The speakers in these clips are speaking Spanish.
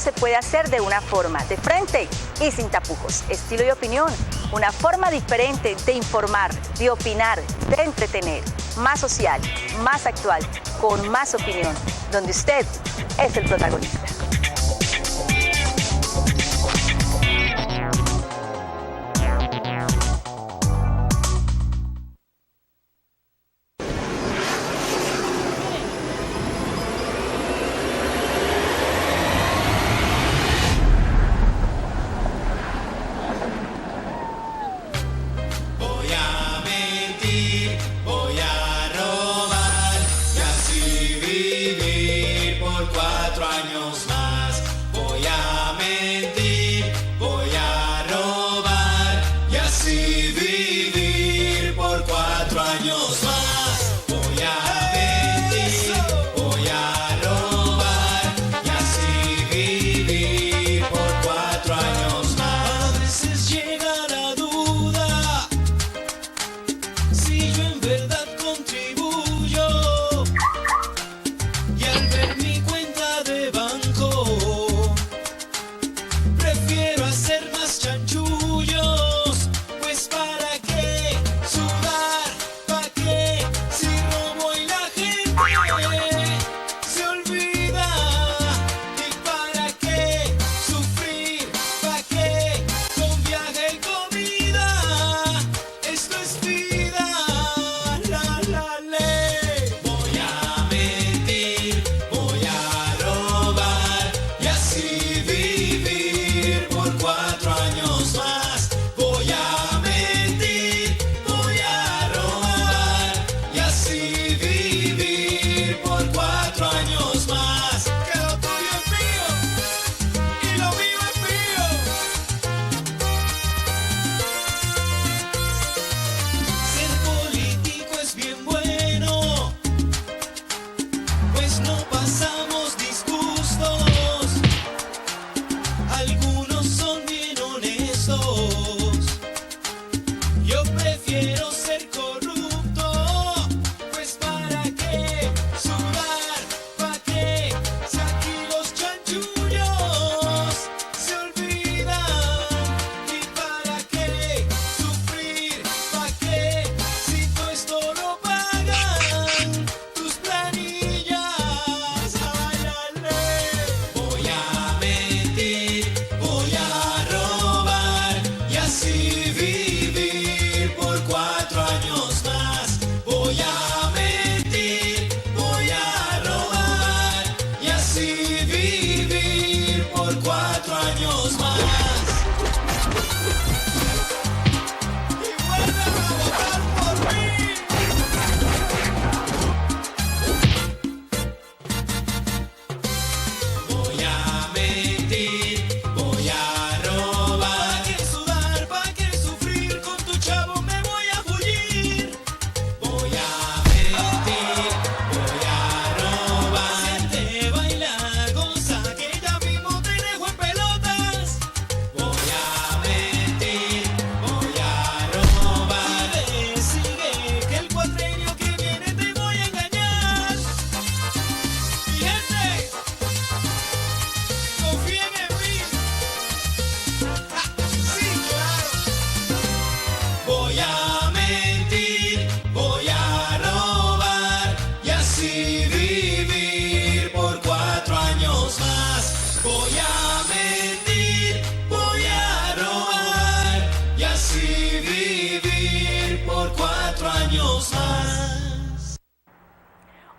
se puede hacer de una forma, de frente y sin tapujos. Estilo y opinión, una forma diferente de informar, de opinar, de entretener, más social, más actual, con más opinión, donde usted es el protagonista.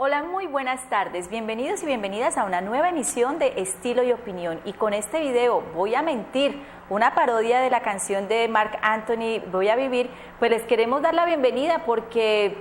Hola, muy buenas tardes, bienvenidos y bienvenidas a una nueva emisión de Estilo y Opinión. Y con este video, Voy a mentir, una parodia de la canción de Marc Anthony, Voy a vivir, pues les queremos dar la bienvenida porque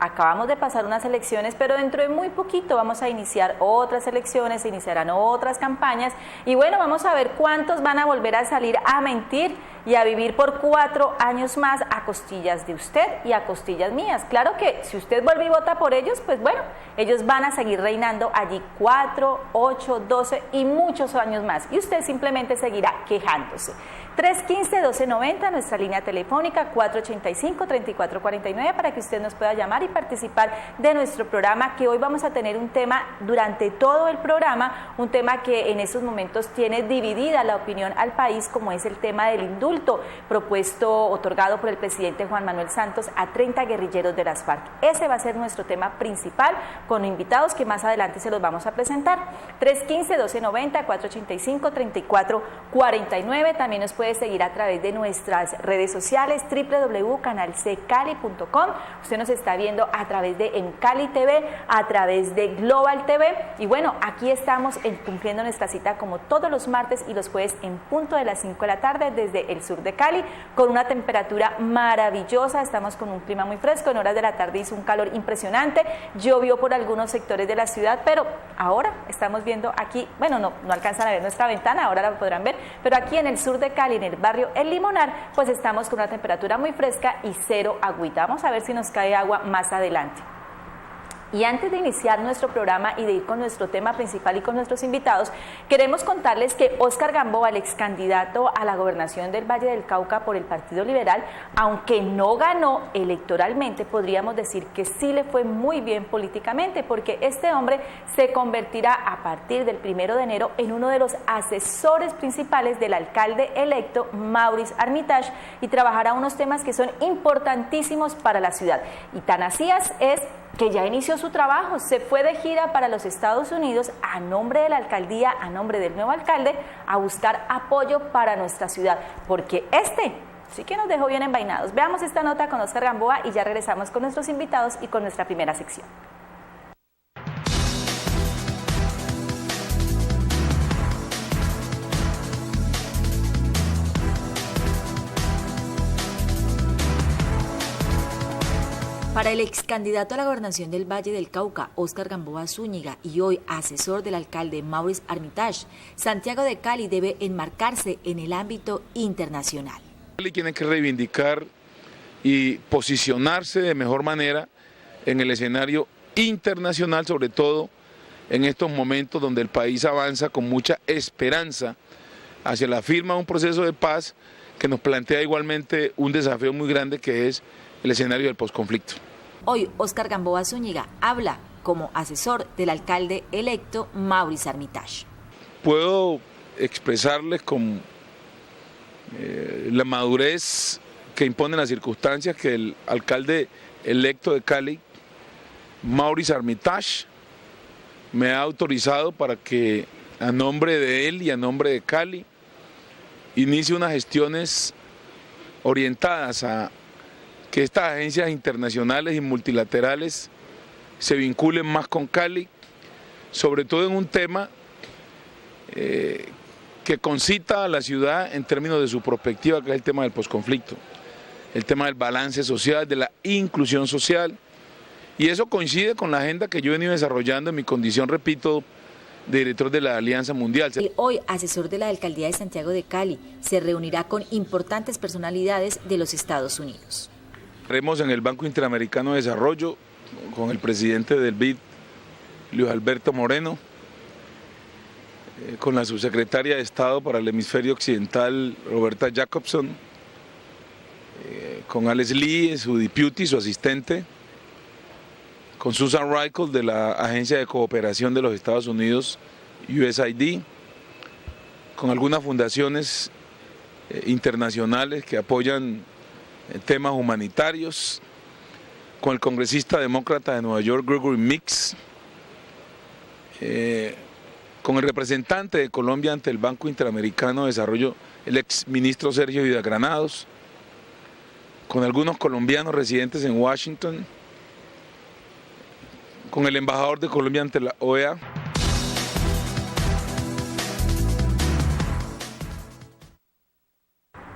acabamos de pasar unas elecciones, pero dentro de muy poquito vamos a iniciar otras elecciones, se iniciarán otras campañas y bueno, vamos a ver cuántos van a volver a salir a mentir y a vivir por 4 años más a costillas de usted y a costillas mías. Claro que si usted vuelve y vota por ellos, pues bueno, ellos van a seguir reinando allí 4, 8, 12 y muchos años más y usted simplemente seguirá quejándose. 315-1290, nuestra línea telefónica 485-3449 para que usted nos pueda llamar y participar de nuestro programa, que hoy vamos a tener un tema durante todo el programa, un tema que en estos momentos tiene dividida la opinión al país, como es el tema del indulto propuesto, otorgado por el presidente Juan Manuel Santos a 30 guerrilleros de las FARC. Ese va a ser nuestro tema principal, con invitados que más adelante se los vamos a presentar. 315-1290, 485-3449, también nos puede seguir a través de nuestras redes sociales, www.canalccali.com. Usted nos está viendo a través de En Cali TV, a través de Global TV. Y bueno, aquí estamos cumpliendo nuestra cita como todos los martes y los jueves en punto de las 5 de la tarde desde el sur de Cali, con una temperatura maravillosa. Estamos con un clima muy fresco. En horas de la tarde hizo un calor impresionante. Llovió por algunos sectores de la ciudad, pero ahora estamos viendo aquí, bueno, no alcanzan a ver nuestra ventana, ahora la podrán ver, pero aquí en el sur de Cali, en el barrio El Limonar, pues estamos con una temperatura muy fresca y cero agüita. Vamos a ver si nos cae agua más adelante. Y antes de iniciar nuestro programa y de ir con nuestro tema principal y con nuestros invitados, queremos contarles que Óscar Gamboa, el ex candidato a la gobernación del Valle del Cauca por el Partido Liberal, aunque no ganó electoralmente, podríamos decir que sí le fue muy bien políticamente, porque este hombre se convertirá a partir del 1 de enero en uno de los asesores principales del alcalde electo, Maurice Armitage, y trabajará unos temas que son importantísimos para la ciudad. Y tan así es que ya inició su trabajo, se fue de gira para los Estados Unidos a nombre de la alcaldía, a nombre del nuevo alcalde, a buscar apoyo para nuestra ciudad, porque sí que nos dejó bien envainados. Veamos esta nota con Óscar Gamboa y ya regresamos con nuestros invitados y con nuestra primera sección. Para el ex candidato a la gobernación del Valle del Cauca, Óscar Gamboa Zúñiga, y hoy asesor del alcalde Maurice Armitage, Santiago de Cali debe enmarcarse en el ámbito internacional. Cali tiene que reivindicar y posicionarse de mejor manera en el escenario internacional, sobre todo en estos momentos donde el país avanza con mucha esperanza hacia la firma de un proceso de paz que nos plantea igualmente un desafío muy grande, que es el escenario del posconflicto. Hoy Óscar Gamboa Zúñiga habla como asesor del alcalde electo Maurice Armitage. Puedo expresarles con la madurez que imponen las circunstancias que el alcalde electo de Cali, Maurice Armitage, me ha autorizado para que a nombre de él y a nombre de Cali inicie unas gestiones orientadas a que estas agencias internacionales y multilaterales se vinculen más con Cali, sobre todo en un tema que concita a la ciudad en términos de su perspectiva, que es el tema del posconflicto, el tema del balance social, de la inclusión social, y eso coincide con la agenda que yo he venido desarrollando en mi condición, repito, de director de la Alianza Mundial. Hoy, asesor de la Alcaldía de Santiago de Cali, se reunirá con importantes personalidades de los Estados Unidos. Estaremos en el Banco Interamericano de Desarrollo con el presidente del BID, Luis Alberto Moreno, con la subsecretaria de Estado para el Hemisferio Occidental, Roberta Jacobson, con Alex Lee, su deputy, su asistente, con Susan Reichel de la Agencia de Cooperación de los Estados Unidos, USAID, con algunas fundaciones internacionales que apoyan temas humanitarios, con el congresista demócrata de Nueva York, Gregory Meeks, con el representante de Colombia ante el Banco Interamericano de Desarrollo, el ex ministro Sergio Vidagranados, con algunos colombianos residentes en Washington, con el embajador de Colombia ante la OEA.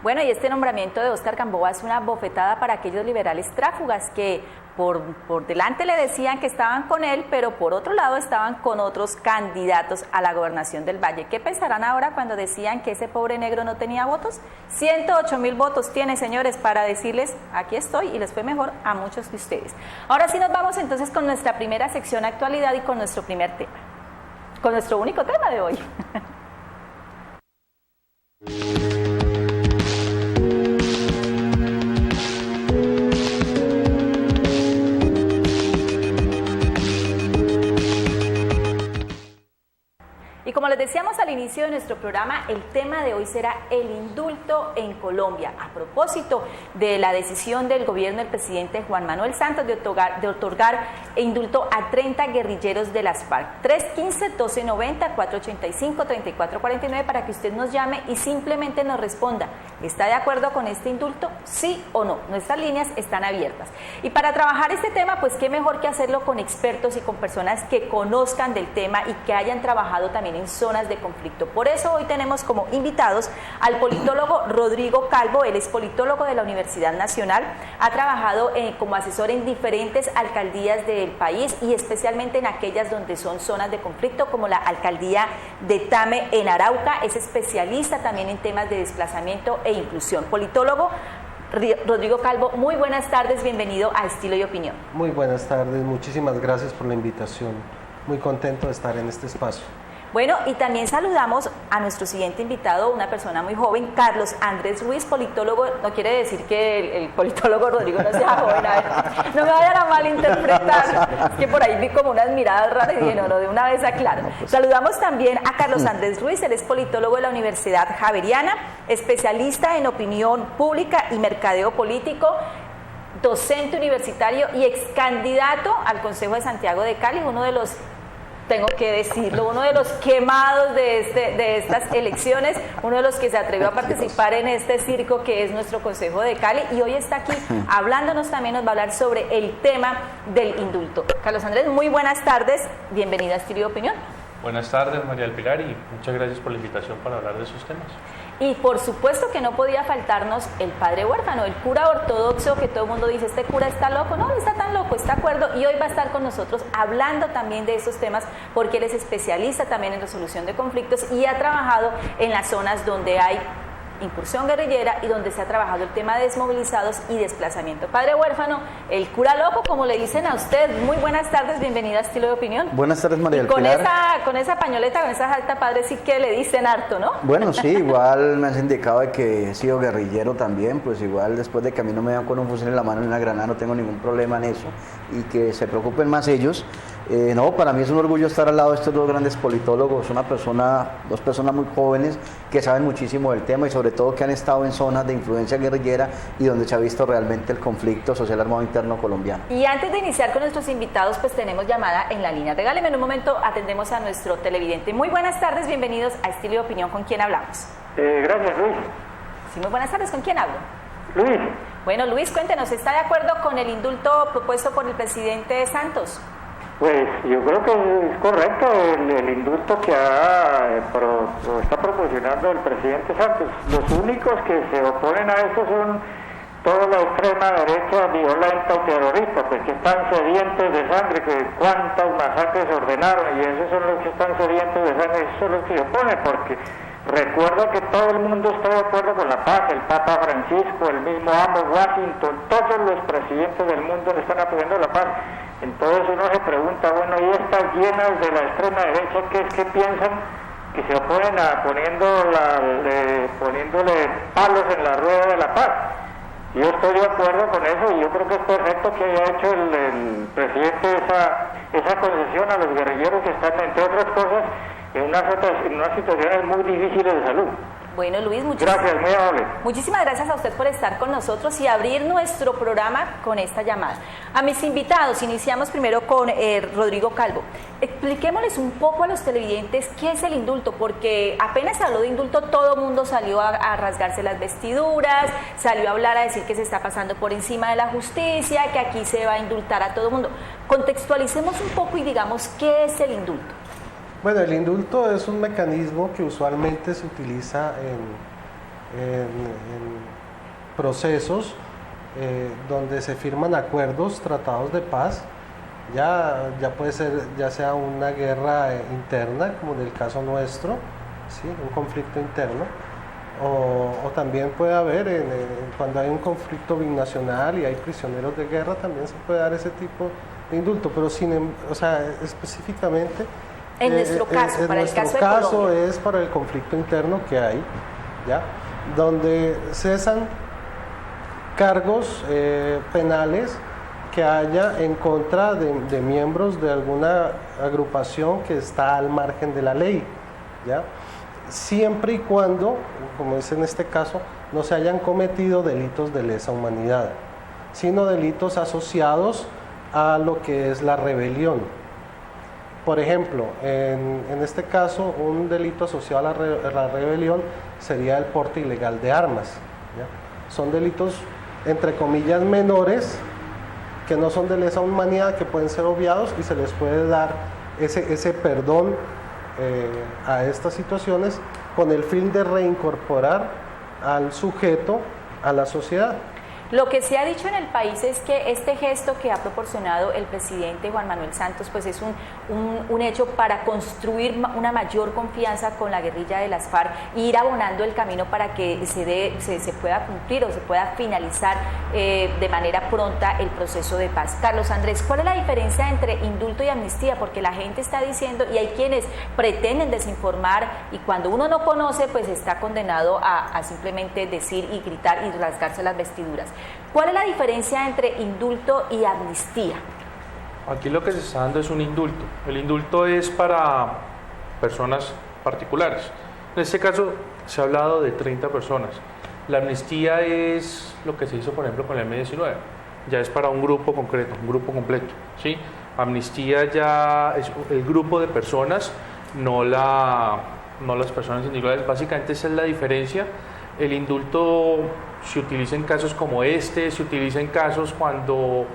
Bueno, y este nombramiento de Óscar Gamboa es una bofetada para aquellos liberales tráfugas que por delante le decían que estaban con él, pero por otro lado estaban con otros candidatos a la gobernación del Valle. ¿Qué pensarán ahora cuando decían que ese pobre negro no tenía votos? 108.000 votos tiene, señores, para decirles, aquí estoy, y les fue mejor a muchos de ustedes. Ahora sí nos vamos entonces con nuestra primera sección actualidad y con nuestro primer tema, con nuestro único tema de hoy. inicio de nuestro programa, el tema de hoy será el indulto en Colombia, a propósito de la decisión del gobierno del presidente Juan Manuel Santos de otorgar indulto a 30 guerrilleros de las FARC. 315-1290-485-3449 para que usted nos llame y simplemente nos responda, ¿está de acuerdo con este indulto? ¿Sí o no? Nuestras líneas están abiertas. Y para trabajar este tema, pues qué mejor que hacerlo con expertos y con personas que conozcan del tema y que hayan trabajado también en zonas de conflicto. Por eso hoy tenemos como invitados al politólogo Rodrigo Calvo. Él es politólogo de la Universidad Nacional, ha trabajado como asesor en diferentes alcaldías del país y especialmente en aquellas donde son zonas de conflicto, como la alcaldía de Tame en Arauca. Es especialista también en temas de desplazamiento e inclusión. Politólogo Rodrigo Calvo, muy buenas tardes, bienvenido a Estilo y Opinión. Muy buenas tardes, muchísimas gracias por la invitación. Muy contento de estar en este espacio. Bueno, y también saludamos a nuestro siguiente invitado, una persona muy joven, Carlos Andrés Ruiz, politólogo. No quiere decir que el politólogo Rodrigo no sea joven, a ver, no me vayan a malinterpretar, es que por ahí vi como unas miradas raras y dije, no, de una vez aclaro. Saludamos también a Carlos Andrés Ruiz, él es politólogo de la Universidad Javeriana, especialista en opinión pública y mercadeo político, docente universitario y ex candidato al Consejo de Santiago de Cali, uno de los, tengo que decirlo, uno de los quemados de estas elecciones, uno de los que se atrevió a participar en este circo que es nuestro Consejo de Cali, y hoy está aquí hablándonos también, nos va a hablar sobre el tema del indulto. Carlos Andrés, muy buenas tardes, bienvenida a Estilo y Opinión. Buenas tardes, María del Pilar, y muchas gracias por la invitación para hablar de esos temas. Y por supuesto que no podía faltarnos el padre huérfano, el cura ortodoxo que todo el mundo dice, este cura está loco, no está tan loco, está de acuerdo, y hoy va a estar con nosotros hablando también de esos temas porque él es especialista también en resolución de conflictos y ha trabajado en las zonas donde hay incursión guerrillera y donde se ha trabajado el tema de desmovilizados y desplazamiento. Padre huérfano, el cura loco, como le dicen a usted, muy buenas tardes, bienvenida a Estilo de Opinión. Buenas tardes, María del Pilar. Con esa pañoleta, con esa jalta, padre, sí que le dicen harto, ¿no? Bueno, sí, igual me has indicado de que he sido guerrillero también, pues igual después de que a mí no me dan con un fusil en la mano y una granada, no tengo ningún problema en eso, y que se preocupen más ellos. No, para mí es un orgullo estar al lado de estos dos grandes politólogos, dos personas muy jóvenes que saben muchísimo del tema y sobre todo que han estado en zonas de influencia guerrillera y donde se ha visto realmente el conflicto social armado interno colombiano. Y antes de iniciar con nuestros invitados, pues tenemos llamada en la línea. Regáleme en un momento, atendemos a nuestro televidente. Muy buenas tardes, bienvenidos a Estilo y Opinión. ¿Con quién hablamos? Gracias, Luis. Sí, muy buenas tardes, ¿con quién hablo? Luis. Bueno, Luis, cuéntenos, ¿está de acuerdo con el indulto propuesto por el presidente Santos? Pues yo creo que es correcto el indulto que está proporcionando el presidente Santos. Los únicos que se oponen a eso son toda la extrema derecha violenta o terrorista, pues que están sedientos de sangre, que cuántas masacres ordenaron, y esos son los que están sedientos de sangre, esos son los que se oponen, porque recuerda que todo el mundo está de acuerdo con la paz, el Papa Francisco, el mismo amo Washington, todos los presidentes del mundo le están apoyando la paz. Entonces uno se pregunta, bueno, ¿y estas llenas de la extrema derecha qué piensan? Que se oponen a poniéndole palos en la rueda de la paz. Yo estoy de acuerdo con eso y yo creo que es perfecto que haya hecho el presidente esa concesión a los guerrilleros que están, entre otras cosas, en unas situaciones muy difíciles de salud. Bueno, Luis, gracias, muy amable. Muchísimas gracias a usted por estar con nosotros y abrir nuestro programa con esta llamada. A mis invitados, iniciamos primero con Rodrigo Calvo. Expliquémosles un poco a los televidentes qué es el indulto, porque apenas se habló de indulto, todo el mundo salió a rasgarse las vestiduras, salió a hablar, a decir que se está pasando por encima de la justicia, que aquí se va a indultar a todo el mundo. Contextualicemos un poco y digamos qué es el indulto. Bueno, el indulto es un mecanismo que usualmente se utiliza en procesos donde se firman acuerdos, tratados de paz, ya puede ser ya sea una guerra interna, como en el caso nuestro, ¿sí? Un conflicto interno, o también puede haber, cuando hay un conflicto binacional y hay prisioneros de guerra, también se puede dar ese tipo de indulto, pero específicamente... En nuestro caso, para el caso de Colombia. Es para el conflicto interno que hay, ¿ya? Donde cesan cargos penales que haya en contra de miembros de alguna agrupación que está al margen de la ley, ¿ya? siempre y cuando, como es en este caso, no se hayan cometido delitos de lesa humanidad, sino delitos asociados a lo que es la rebelión. Por ejemplo, en este caso, un delito asociado a la rebelión sería el porte ilegal de armas, ¿ya? Son delitos, entre comillas, menores, que no son de lesa humanidad, que pueden ser obviados y se les puede dar ese perdón a estas situaciones con el fin de reincorporar al sujeto a la sociedad. Lo que se ha dicho en el país es que este gesto que ha proporcionado el presidente Juan Manuel Santos pues es un hecho para construir una mayor confianza con la guerrilla de las FARC e ir abonando el camino para que se pueda cumplir o se pueda finalizar de manera pronta el proceso de paz. Carlos Andrés, ¿cuál es la diferencia entre indulto y amnistía? Porque la gente está diciendo, y hay quienes pretenden desinformar, y cuando uno no conoce pues está condenado a simplemente decir y gritar y rasgarse las vestiduras. ¿Cuál es la diferencia entre indulto y amnistía? Aquí lo que se está dando es un indulto. El indulto es para personas particulares. En este caso se ha hablado de 30 personas. La amnistía es lo que se hizo, por ejemplo, con el M-19. Ya es para un grupo concreto, un grupo completo, ¿sí? Amnistía ya es el grupo de personas, no las personas individuales. Básicamente esa es la diferencia. El indulto se utiliza en casos como este, se utiliza en casos cuando,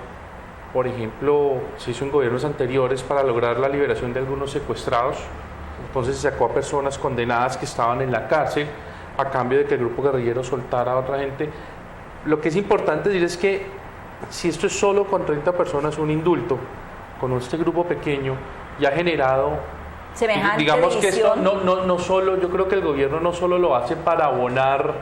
por ejemplo, se hizo en gobiernos anteriores para lograr la liberación de algunos secuestrados. Entonces se sacó a personas condenadas que estaban en la cárcel a cambio de que el grupo guerrillero soltara a otra gente. Lo que es importante decir es que si esto es solo con 30 personas, un indulto, con este grupo pequeño, ya ha generado... Semejante digamos división. Que esto no solo, yo creo que el gobierno no solo lo hace para abonar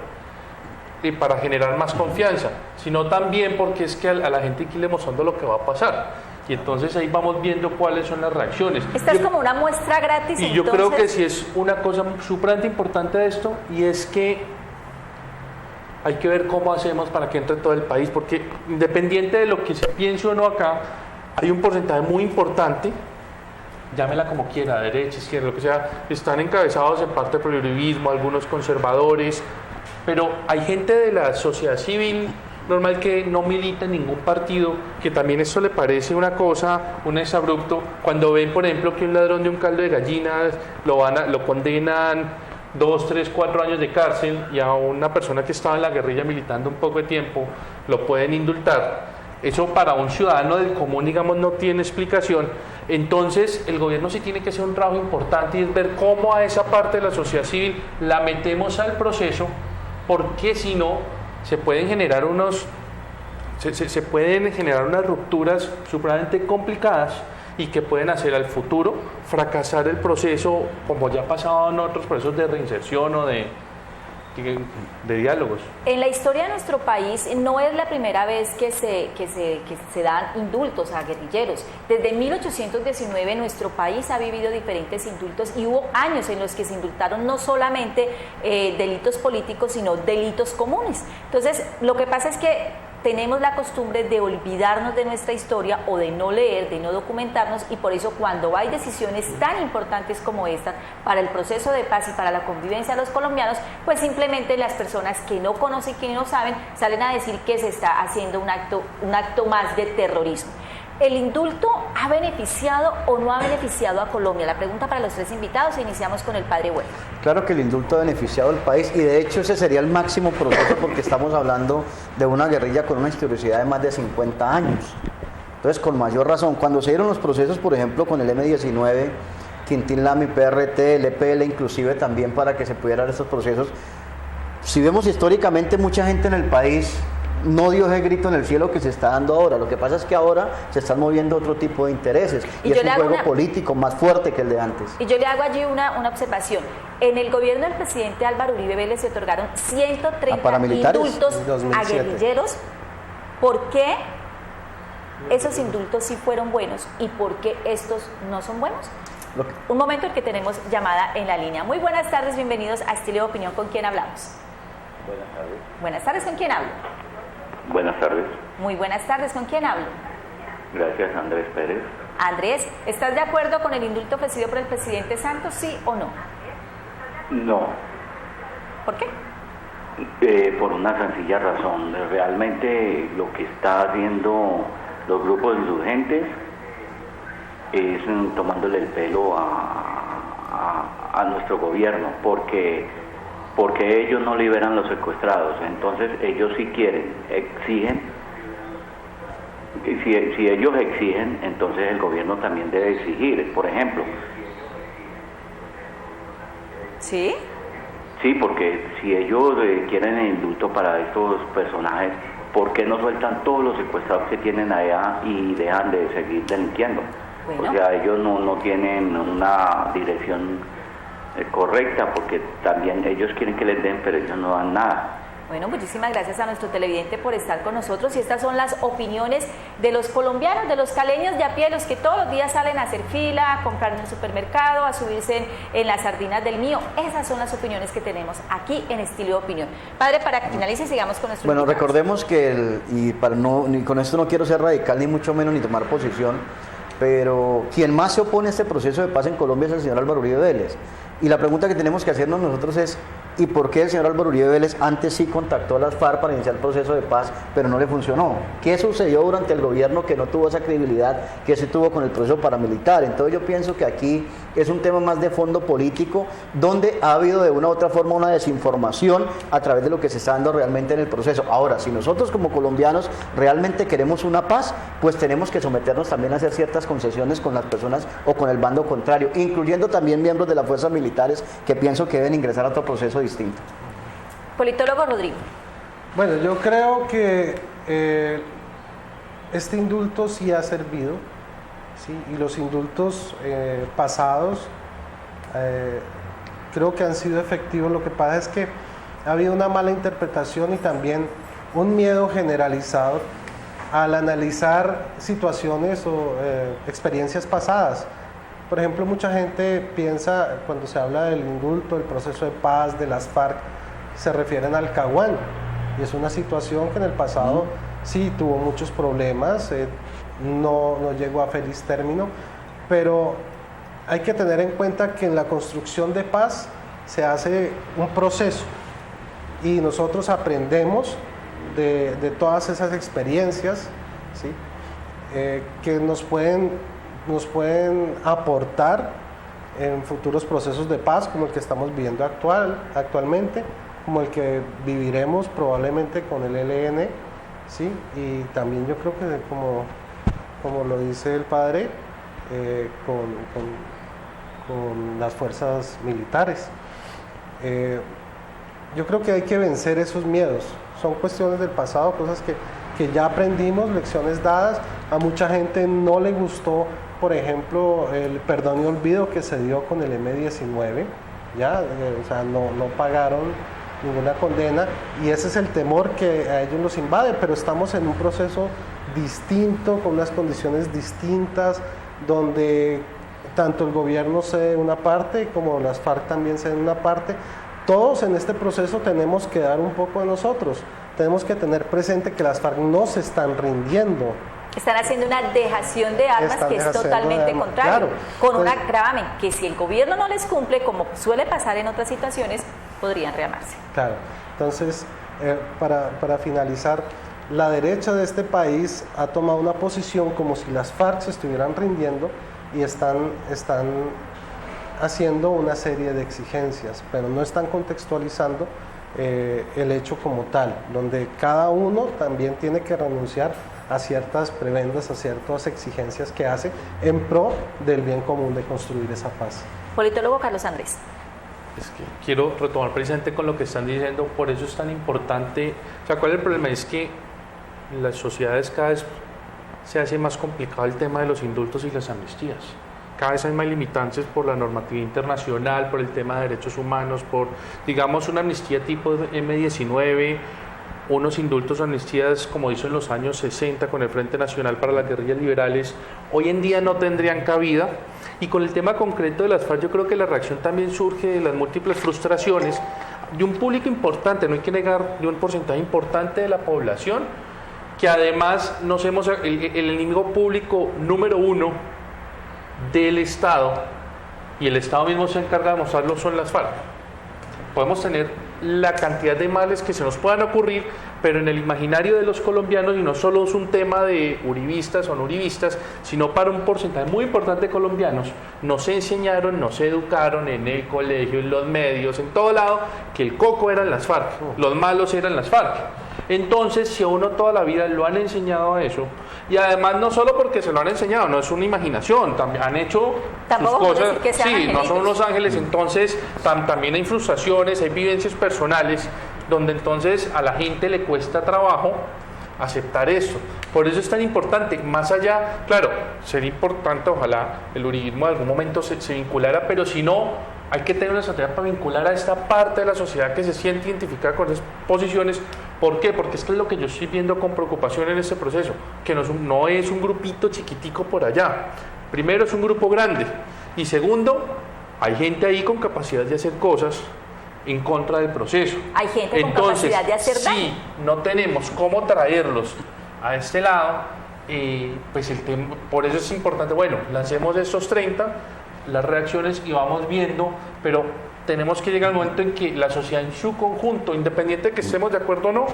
y para generar más confianza, sino también porque es que a la gente hay que irle mostrando lo que va a pasar. Y entonces ahí vamos viendo cuáles son las reacciones. Esta es como una muestra gratis. Y yo creo que sí es una cosa súper importante de esto, y es que hay que ver cómo hacemos para que entre todo el país, porque independiente de lo que se piense o no acá, hay un porcentaje muy importante, llámela como quiera, derecha, izquierda, lo que sea, están encabezados en parte por el uribismo, algunos conservadores, pero hay gente de la sociedad civil normal que no milita en ningún partido, que también esto le parece una cosa, un exabrupto, cuando ven, por ejemplo, que un ladrón de un caldo de gallinas lo condenan 2, 3, 4 años de cárcel, y a una persona que estaba en la guerrilla militando un poco de tiempo lo pueden indultar. Eso para un ciudadano del común, digamos, no tiene explicación. Entonces, el gobierno sí tiene que hacer un trabajo importante, y es ver cómo a esa parte de la sociedad civil la metemos al proceso, porque si no, se pueden generar unas rupturas supremamente complicadas y que pueden hacer al futuro fracasar el proceso, como ya ha pasado en otros procesos de reinserción o de diálogos. En la historia de nuestro país no es la primera vez que se dan indultos a guerrilleros. Desde 1819 nuestro país ha vivido diferentes indultos, y hubo años en los que se indultaron no solamente delitos políticos, sino delitos comunes. Entonces, lo que pasa es que tenemos la costumbre de olvidarnos de nuestra historia, o de no leer, de no documentarnos, y por eso cuando hay decisiones tan importantes como esta para el proceso de paz y para la convivencia de los colombianos, pues simplemente las personas que no conocen, que no saben, salen a decir que se está haciendo un acto más de terrorismo. ¿El indulto ha beneficiado o no ha beneficiado a Colombia? La pregunta para los tres invitados, e iniciamos con el padre Huerta. Claro que el indulto ha beneficiado al país, y de hecho ese sería el máximo proceso, porque estamos hablando de una guerrilla con una historicidad de más de 50 años. Entonces, con mayor razón, cuando se dieron los procesos, por ejemplo, con el M-19, Quintín Lamy, PRT, el EPL, inclusive también para que se pudieran dar estos procesos, si vemos históricamente, mucha gente en el país no dio ese grito en el cielo que se está dando ahora. Lo que pasa es que ahora se están moviendo otro tipo de intereses, y es un juego político más fuerte que el de antes. Y yo le hago allí una observación. En el gobierno del presidente Álvaro Uribe Vélez se otorgaron 130 indultos a guerrilleros. ¿Por qué esos indultos sí fueron buenos y por qué estos no son buenos? Un momento, el que tenemos llamada en la línea. Muy buenas tardes, bienvenidos a Estilo de Opinión. ¿Con quién hablamos? Buenas tardes. Buenas tardes, ¿con quién hablo? Buenas tardes. Muy buenas tardes, ¿con quién hablo? Gracias, Andrés Pérez. Andrés, ¿estás de acuerdo con el indulto ofrecido por el presidente Santos, sí o no? No. ¿Por qué? Por una sencilla razón. Realmente lo que está haciendo los grupos insurgentes es tomándole el pelo a nuestro gobierno, porque ellos no liberan los secuestrados. Entonces ellos sí quieren, exigen. Si ellos exigen, entonces el gobierno también debe exigir. Por ejemplo, ¿sí? Sí, porque si ellos quieren el indulto para estos personajes, ¿por qué no sueltan todos los secuestrados que tienen allá y dejan de seguir delinquiendo? Bueno. O sea, ellos no tienen una dirección correcta, porque también ellos quieren que les den, pero ellos no dan nada. Bueno, muchísimas gracias a nuestro televidente por estar con nosotros, y estas son las opiniones de los colombianos, de los caleños de a pie, los que todos los días salen a hacer fila, a comprar en el supermercado, a subirse en las sardinas del mío. Esas son las opiniones que tenemos aquí en Estilo de Opinión. Padre, para que finalice, sigamos con nuestro Bueno, invitado. recordemos que, ni con esto no quiero ser radical, ni mucho menos, ni tomar posición, pero quien más se opone a este proceso de paz en Colombia es el señor Álvaro Uribe Vélez. Y la pregunta que tenemos que hacernos nosotros es, ¿y por qué el señor Álvaro Uribe Vélez antes sí contactó a las FARC para iniciar el proceso de paz, pero no le funcionó? ¿Qué sucedió durante el gobierno que no tuvo esa credibilidad que se tuvo con el proceso paramilitar? Entonces yo pienso que aquí es un tema más de fondo político, donde ha habido de una u otra forma una desinformación a través de lo que se está dando realmente en el proceso. Ahora, si nosotros como colombianos realmente queremos una paz, pues tenemos que someternos también a hacer ciertas concesiones con las personas o con el bando contrario, incluyendo también miembros de las fuerzas militares que pienso que deben ingresar a otro proceso distinto. Politólogo Rodrigo. Bueno, yo creo que este indulto sí ha servido, ¿sí? Y los indultos pasados creo que han sido efectivos. Lo que pasa es que ha habido una mala interpretación y también un miedo generalizado al analizar situaciones o experiencias pasadas. Por ejemplo, mucha gente piensa, cuando se habla del indulto, del proceso de paz, de las FARC, se refieren al Caguán. Y es una situación que en el pasado sí tuvo muchos problemas, no llegó a feliz término, pero hay que tener en cuenta que en la construcción de paz se hace un proceso y nosotros aprendemos de todas esas experiencias, ¿sí? Que nos pueden aportar en futuros procesos de paz, como el que estamos viviendo actualmente, como el que viviremos probablemente con el ELN, ¿sí? Y también yo creo que como lo dice el padre, con las fuerzas militares. Yo creo que hay que vencer esos miedos. Son cuestiones del pasado, cosas que ya aprendimos, lecciones dadas. A mucha gente no le gustó, por ejemplo, el perdón y olvido que se dio con el M-19, o sea, no pagaron ninguna condena, y ese es el temor que a ellos los invade, pero estamos en un proceso distinto, con unas condiciones distintas, donde tanto el gobierno cede una parte como las FARC también ceden una parte. Todos en este proceso tenemos que dar un poco de nosotros, tenemos que tener presente que las FARC no se están rindiendo. Están haciendo una dejación de armas que es totalmente contrario, con un gravamen que si el gobierno no les cumple, como suele pasar en otras situaciones, podrían rearmarse. Claro, entonces, para finalizar, la derecha de este país ha tomado una posición como si las FARC se estuvieran rindiendo y están haciendo una serie de exigencias, pero no están contextualizando el hecho como tal, donde cada uno también tiene que renunciar a ciertas prebendas, a ciertas exigencias que hace en pro del bien común de construir esa paz. Politólogo Carlos Andrés. Es que quiero retomar precisamente con lo que están diciendo, por eso es tan importante. O sea, ¿cuál es el problema? Es que en las sociedades cada vez se hace más complicado el tema de los indultos y las amnistías. Cada vez hay más limitantes por la normatividad internacional, por el tema de derechos humanos, por, digamos, una amnistía tipo M-19, unos indultos o amnistías como hizo en los años 60 con el Frente Nacional para las Guerrillas Liberales, hoy en día no tendrían cabida. Y con el tema concreto de las FARC, yo creo que la reacción también surge de las múltiples frustraciones de un público importante, no hay que negar, de un porcentaje importante de la población, que además el enemigo público número uno del Estado, y el Estado mismo se encarga de mostrarlo, son las FARC. podemos tener la cantidad de males que se nos puedan ocurrir, pero en el imaginario de los colombianos, y no solo es un tema de uribistas o no uribistas, sino para un porcentaje muy importante de colombianos, no se enseñaron, no se educaron en el colegio, en los medios, en todo lado, que el coco eran las FARC, los malos eran las FARC. Entonces, si a uno toda la vida lo han enseñado a eso, y además no solo porque se lo han enseñado, no es una imaginación, también han hecho sus cosas, sí, no son unos ángeles, entonces también hay frustraciones, hay vivencias personales, donde entonces a la gente le cuesta trabajo aceptar esto. Por eso es tan importante, más allá, claro, sería importante, ojalá el uribismo en algún momento se vinculara, pero si no, hay que tener una estrategia para vincular a esta parte de la sociedad que se siente identificada con esas posiciones. ¿Por qué? Porque es que es lo que yo estoy viendo con preocupación en este proceso, que no es un grupito chiquitico por allá. Primero, es un grupo grande, y segundo, hay gente ahí con capacidad de hacer cosas en contra del proceso. Hay gente con capacidad de hacer daño. Si no tenemos cómo traerlos a este lado, pues el tema, por eso es importante, bueno, lancemos estos 30, las reacciones y vamos viendo, pero tenemos que llegar al momento en que la sociedad en su conjunto, independiente de que estemos de acuerdo o no,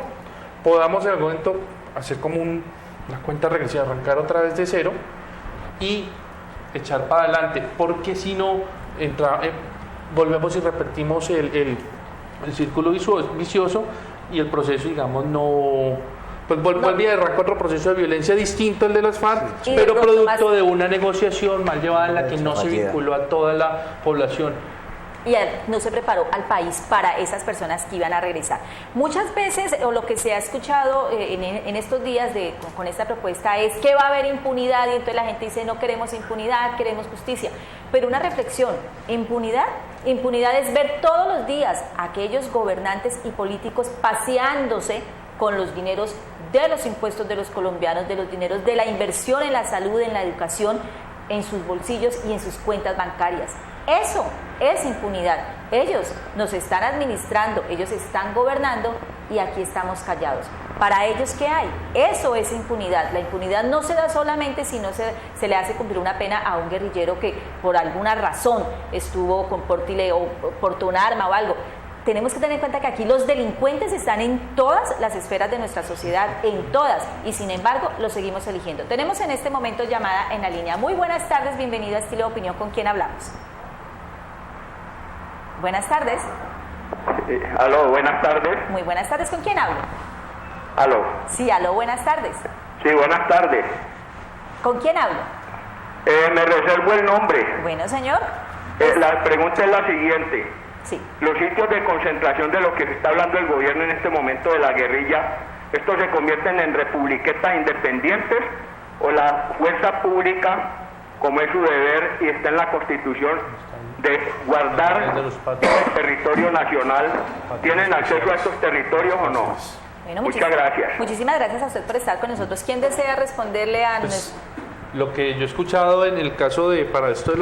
podamos en algún momento hacer como una cuenta regresiva, arrancar otra vez de cero y echar para adelante, porque si no, volvemos y repetimos el círculo vicioso y el proceso, digamos, pues vuelve a arrancar otro proceso de violencia distinto al de las FARC, sí, pero producto de una negociación mal llevada en la que no se vinculó a toda la población. Y no se preparó al país para esas personas que iban a regresar. Muchas veces, o lo que se ha escuchado en estos días con esta propuesta es que va a haber impunidad, y entonces la gente dice no queremos impunidad, queremos justicia. Pero una reflexión, ¿impunidad? Impunidad es ver todos los días a aquellos gobernantes y políticos paseándose con los dineros de los impuestos de los colombianos, de los dineros de la inversión en la salud, en la educación, en sus bolsillos y en sus cuentas bancarias. Eso es impunidad. Ellos nos están administrando, ellos están gobernando y aquí estamos callados. Para ellos, ¿qué hay? Eso es impunidad. La impunidad no se da solamente si no se le hace cumplir una pena a un guerrillero que por alguna razón estuvo con porte o portó un arma o algo. Tenemos que tener en cuenta que aquí los delincuentes están en todas las esferas de nuestra sociedad, en todas, y sin embargo los seguimos eligiendo. Tenemos en este momento llamada en la línea. Muy buenas tardes, bienvenido a Estilo de Opinión. ¿Con quién hablamos? Buenas tardes. Aló, buenas tardes. Muy buenas tardes, ¿con quién hablo? Aló. Sí, aló, buenas tardes. Sí, buenas tardes. ¿Con quién hablo? Me reservo el nombre. Bueno, señor. La pregunta es la siguiente. Sí. Los sitios de concentración de los que se está hablando el gobierno en este momento de la guerrilla, ¿estos se convierten en republiquetas independientes o la fuerza pública, como es su deber y está en la Constitución, de guardar el territorio nacional, tienen acceso a estos territorios o no? Bueno, muchas gracias. Muchísimas gracias a usted por estar con nosotros. ¿Quién desea responderle a Lo que yo he escuchado en el caso para esto de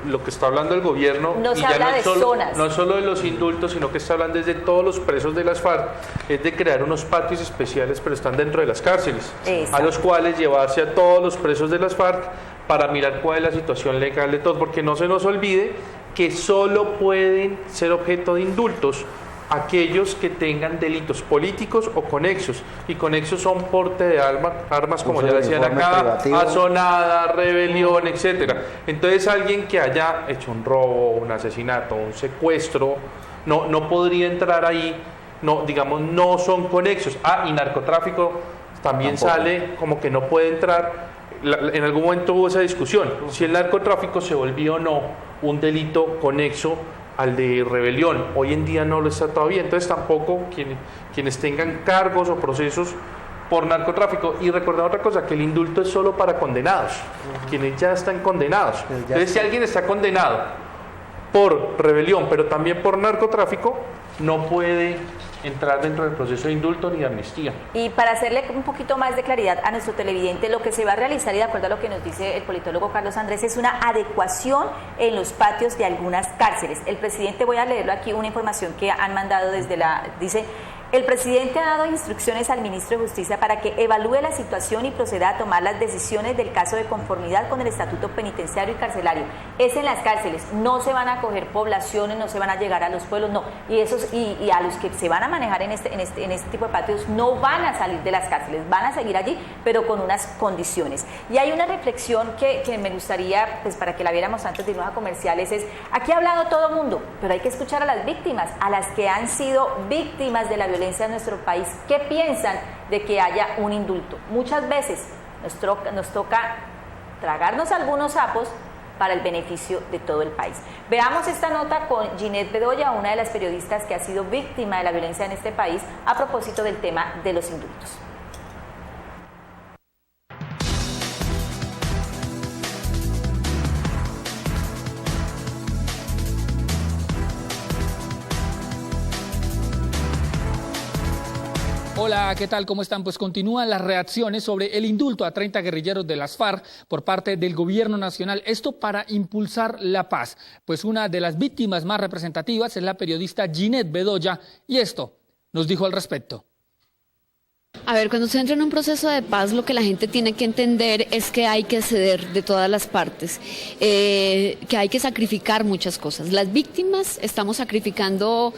lo que está hablando el gobierno, no se habla de zonas. No solo de los indultos, sino que está hablando desde todos los presos de las FARC, es de crear unos patios especiales, pero están dentro de las cárceles, a los cuales llevarse a todos los presos de las FARC para mirar cuál es la situación legal de todos, porque no se nos olvide que solo pueden ser objeto de indultos aquellos que tengan delitos políticos o conexos, y conexos son porte de armas como ya decían acá, asonada, rebelión, etcétera. Entonces alguien que haya hecho un robo, un asesinato, un secuestro, no podría entrar ahí, no son conexos. Y narcotráfico también tampoco sale como que no puede entrar. En algún momento hubo esa discusión, si el narcotráfico se volvió o no un delito conexo al de rebelión. Hoy en día no lo está todavía, entonces tampoco quienes tengan cargos o procesos por narcotráfico. Y recordar otra cosa, que el indulto es solo para condenados, quienes ya están condenados. Entonces si alguien está condenado por rebelión, pero también por narcotráfico, no puede entrar dentro del proceso de indulto ni de amnistía. Y para hacerle un poquito más de claridad a nuestro televidente, lo que se va a realizar, y de acuerdo a lo que nos dice el politólogo Carlos Andrés, es una adecuación en los patios de algunas cárceles. El presidente, voy a leerlo aquí, una información que han mandado dice: El presidente ha dado instrucciones al ministro de Justicia para que evalúe la situación y proceda a tomar las decisiones del caso de conformidad con el estatuto penitenciario y carcelario. Es en las cárceles, no se van a coger poblaciones, no se van a llegar a los pueblos, no. Y a los que se van a manejar en este tipo de patios no van a salir de las cárceles, van a seguir allí, pero con unas condiciones. Y hay una reflexión que me gustaría, pues para que la viéramos antes de irnos a comerciales, es, aquí ha hablado todo el mundo, pero hay que escuchar a las víctimas, a las que han sido víctimas de la violencia en nuestro país. ¿Qué piensan de que haya un indulto? Muchas veces nos toca tragarnos algunos sapos para el beneficio de todo el país. Veamos esta nota con Ginette Bedoya, una de las periodistas que ha sido víctima de la violencia en este país, a propósito del tema de los indultos. Hola, ¿qué tal? ¿Cómo están? Pues continúan las reacciones sobre el indulto a 30 guerrilleros de las FARC por parte del gobierno nacional. Esto para impulsar la paz. Pues una de las víctimas más representativas es la periodista Ginette Bedoya y esto nos dijo al respecto. A ver, cuando se entra en un proceso de paz, lo que la gente tiene que entender es que hay que ceder de todas las partes, que hay que sacrificar muchas cosas. Las víctimas estamos sacrificando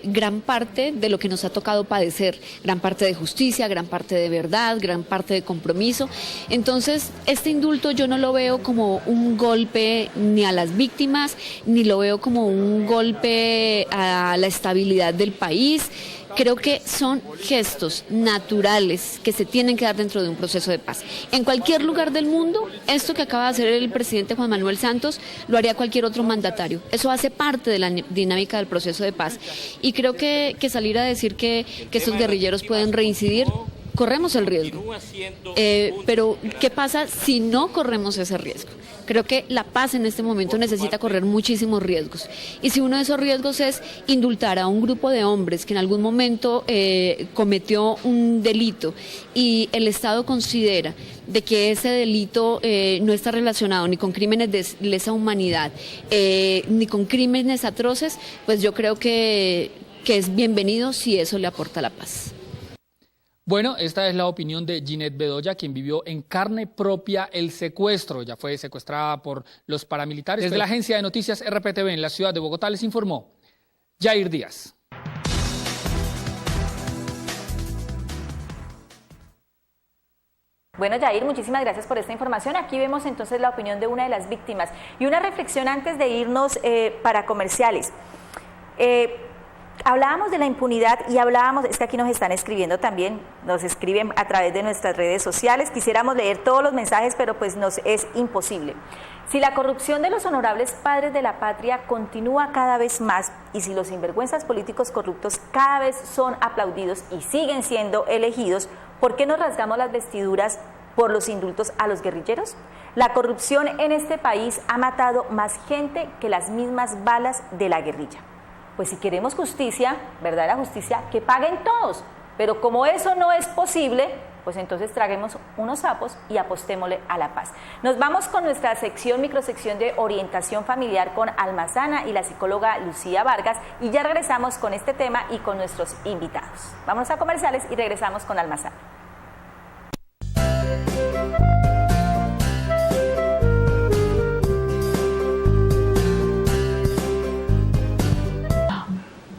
gran parte de lo que nos ha tocado padecer, gran parte de justicia, gran parte de verdad, gran parte de compromiso. Entonces, este indulto yo no lo veo como un golpe ni a las víctimas, ni lo veo como un golpe a la estabilidad del país. Creo que son gestos naturales que se tienen que dar dentro de un proceso de paz. En cualquier lugar del mundo, esto que acaba de hacer el presidente Juan Manuel Santos, lo haría cualquier otro mandatario. Eso hace parte de la dinámica del proceso de paz. Y creo que salir a decir que estos guerrilleros pueden reincidir, corremos el riesgo. Pero, ¿qué pasa si no corremos ese riesgo? Creo que la paz en este momento necesita correr muchísimos riesgos. Y si uno de esos riesgos es indultar a un grupo de hombres que en algún momento cometió un delito y el Estado considera de que ese delito no está relacionado ni con crímenes de lesa humanidad, ni con crímenes atroces, pues yo creo que es bienvenido si eso le aporta la paz. Bueno, esta es la opinión de Ginette Bedoya, quien vivió en carne propia el secuestro. Ya fue secuestrada por los paramilitares. Desde la agencia de noticias RPTV en la ciudad de Bogotá les informó Jair Díaz. Bueno, Jair, muchísimas gracias por esta información. Aquí vemos entonces la opinión de una de las víctimas. Y una reflexión antes de irnos para comerciales. Hablábamos de la impunidad y hablábamos, es que aquí nos están escribiendo también, nos escriben a través de nuestras redes sociales, quisiéramos leer todos los mensajes, pero pues nos es imposible. Si la corrupción de los honorables padres de la patria continúa cada vez más y si los sinvergüenzas políticos corruptos cada vez son aplaudidos y siguen siendo elegidos, ¿por qué nos rasgamos las vestiduras por los indultos a los guerrilleros? La corrupción en este país ha matado más gente que las mismas balas de la guerrilla. Pues si queremos justicia, verdadera justicia, que paguen todos. Pero como eso no es posible, pues entonces traguemos unos sapos y apostémosle a la paz. Nos vamos con nuestra microsección de orientación familiar con Almazana y la psicóloga Lucía Vargas y ya regresamos con este tema y con nuestros invitados. Vamos a comerciales y regresamos con Almazana.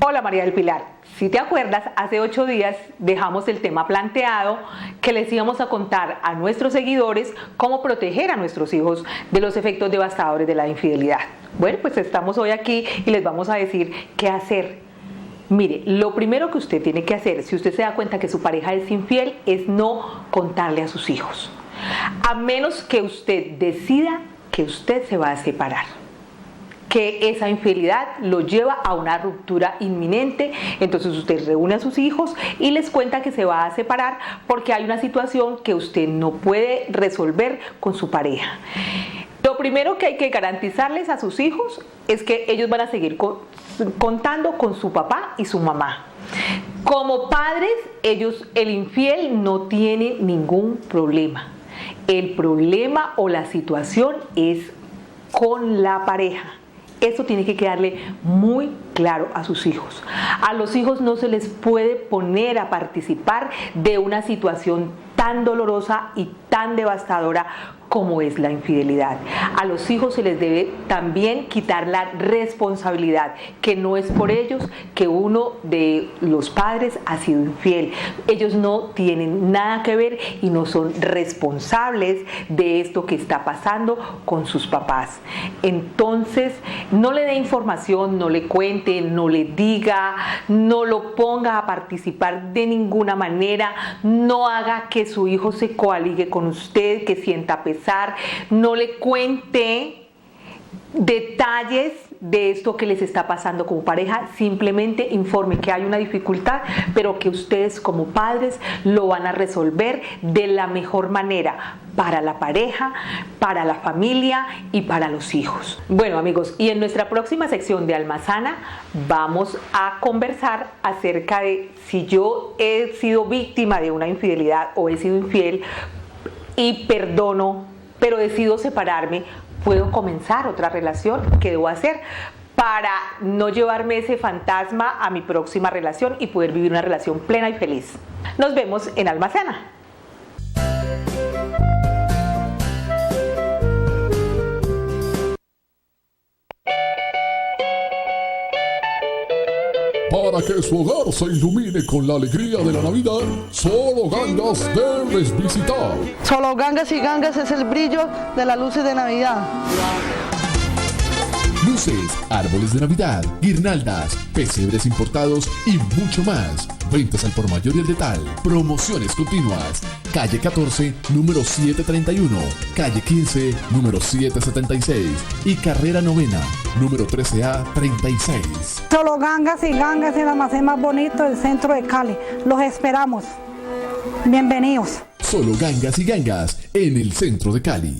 Hola María del Pilar, si te acuerdas, hace 8 días dejamos el tema planteado que les íbamos a contar a nuestros seguidores cómo proteger a nuestros hijos de los efectos devastadores de la infidelidad. Bueno, pues estamos hoy aquí y les vamos a decir qué hacer. Mire, lo primero que usted tiene que hacer, si usted se da cuenta que su pareja es infiel, es no contarle a sus hijos, a menos que usted decida que usted se va a separar, que esa infidelidad lo lleva a una ruptura inminente. Entonces usted reúne a sus hijos y les cuenta que se va a separar porque hay una situación que usted no puede resolver con su pareja. Lo primero que hay que garantizarles a sus hijos es que ellos van a seguir contando con su papá y su mamá. Como padres, el infiel no tiene ningún problema. El problema o la situación es con la pareja. Esto tiene que quedarle muy claro a sus hijos. A los hijos no se les puede poner a participar de una situación tan dolorosa y tan devastadora como es la infidelidad. A los hijos se les debe también quitar la responsabilidad, que no es por ellos que uno de los padres ha sido infiel. Ellos no tienen nada que ver y no son responsables de esto que está pasando con sus papás. Entonces, no le dé información, no le cuente, no le diga, no lo ponga a participar de ninguna manera, no haga que su hijo se coaligue con usted, que sienta pesar, no le cuente detalles de esto que les está pasando como pareja, simplemente informe que hay una dificultad, pero que ustedes como padres lo van a resolver de la mejor manera para la pareja, para la familia y para los hijos. Bueno, amigos, y en nuestra próxima sección de Alma Sana vamos a conversar acerca de si yo he sido víctima de una infidelidad o he sido infiel y perdono, pero decido separarme. ¿Puedo comenzar otra relación? ¿Qué debo hacer para no llevarme ese fantasma a mi próxima relación y poder vivir una relación plena y feliz? Nos vemos en Alma Sana. Para que su hogar se ilumine con la alegría de la Navidad, Solo Gangas debes visitar. Solo Gangas y Gangas es el brillo de las luces de Navidad. Luces, árboles de Navidad, guirnaldas, pesebres importados y mucho más. Ventas al por mayor y al detal. Promociones continuas. Calle 14, número 731. Calle 15, número 776. Y carrera 9ª, número 13A 36. Solo Gangas y Gangas, el almacén más bonito del centro de Cali. Los esperamos. Bienvenidos. Solo Gangas y Gangas en el centro de Cali.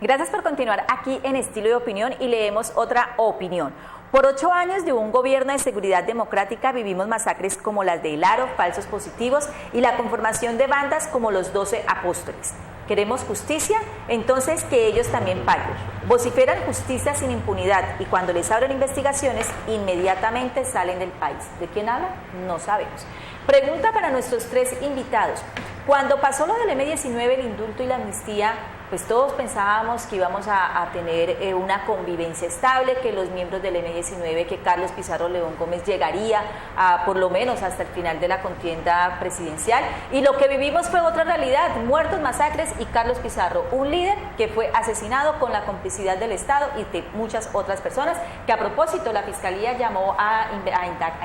Gracias por continuar aquí en Estilo de Opinión y leemos otra opinión. Por 8 años de un gobierno de seguridad democrática vivimos masacres como las de El Aro, falsos positivos y la conformación de bandas como los 12 apóstoles. ¿Queremos justicia? Entonces que ellos también paguen. Vociferan justicia sin impunidad y cuando les abren investigaciones inmediatamente salen del país. ¿De quién habla? No sabemos. Pregunta para nuestros 3 invitados. Cuando pasó lo del M-19, el indulto y la amnistía, pues todos pensábamos que íbamos a tener una convivencia estable, que los miembros del M-19, que Carlos Pizarro León Gómez llegaría a, por lo menos hasta el final de la contienda presidencial, y lo que vivimos fue otra realidad, muertos, masacres y Carlos Pizarro, un líder que fue asesinado con la complicidad del Estado y de muchas otras personas, que a propósito la Fiscalía llamó a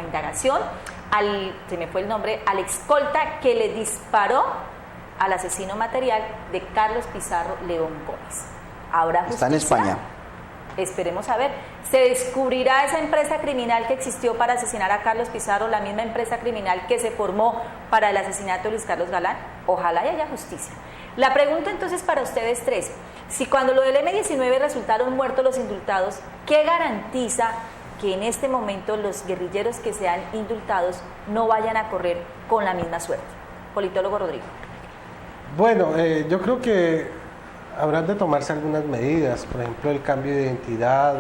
indagación se me fue el nombre, al escolta que le disparó al asesino material de Carlos Pizarro León Gómez. ¿Habrá justicia? Está en España. Esperemos a ver. ¿Se descubrirá esa empresa criminal que existió para asesinar a Carlos Pizarro, la misma empresa criminal que se formó para el asesinato de Luis Carlos Galán? Ojalá y haya justicia. La pregunta entonces para ustedes 3, si cuando lo del M-19 resultaron muertos los indultados, ¿qué garantiza que en este momento los guerrilleros que sean indultados no vayan a correr con la misma suerte? Politólogo Rodrigo. Bueno, yo creo que habrán de tomarse algunas medidas, por ejemplo el cambio de identidad,